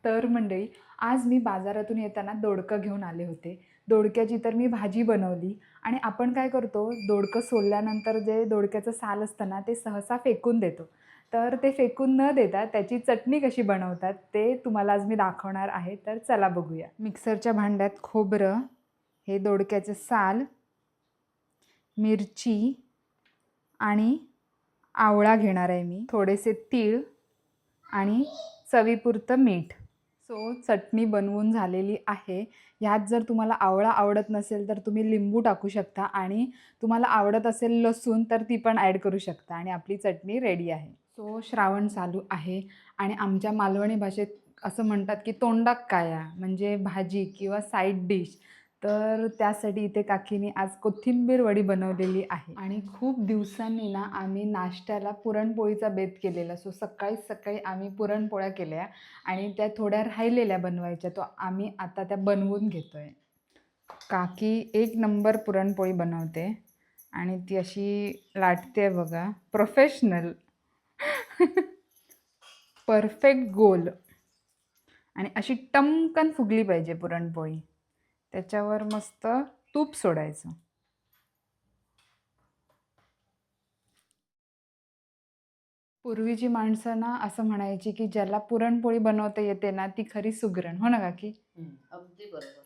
तर मंडळी, आज मी बाजारातून येताना दोडकं घेऊन आले होते. दोडक्याची तर मी भाजी बनवली आणि आपण काय करतो, दोडकं सोलल्यानंतर जे दोडक्याचं साल असतं ना, ते सहसा फेकून देतो. तर ते फेकून न देता त्याची चटणी कशी बनवतात, ते तुम्हाला आज मी दाखवणार आहे. तर चला बघूया. मिक्सरच्या भांड्यात खोबरं, हे दोडक्याचं साल, मिरची आणि आवळा घेणार आहे मी, थोडेसे तीळ आणि चवीपुरतं मीठ. सो चटणी बनवून झालेली आहे. ह्यात जर तुम्हाला आवळा आवडत नसेल तर तुम्ही लिंबू टाकू शकता आणि तुम्हाला आवडत असेल लसूण तर ती पण ॲड करू शकता आणि आपली चटणी रेडी आहे. सो श्रावण चालू आहे आणि आमच्या मालवणी भाषेत असं म्हणतात की तोंडाक काया म्हणजे भाजी किंवा साईड डिश. तर त्यासाठी इथे काकीने आज कोथिंबीर वडी बनवलेली आहे आणि खूप दिवसांनी ना आम्ही नाश्त्याला पुरणपोळीचा बेत केलेला. सो सकाळीच सकाळी आम्ही पुरणपोळ्या केल्या आणि त्या थोड्या राहिलेल्या बनवायच्या. तो आम्ही आता त्या बनवून घेतोय. काकी एक नंबर पुरणपोळी बनवते आणि ती अशी लाटते बघा, प्रोफेशनल. परफेक्ट गोल आणि अशी टमकन फुगली पाहिजे पुरणपोळी. त्याच्यावर मस्त तूप सोडायचं. पूर्वीची माणसं ना असं म्हणायची की ज्याला पुरणपोळी बनवता येते ना ती खरी सुगरण. हो ना काकी? अगदी बरोबर.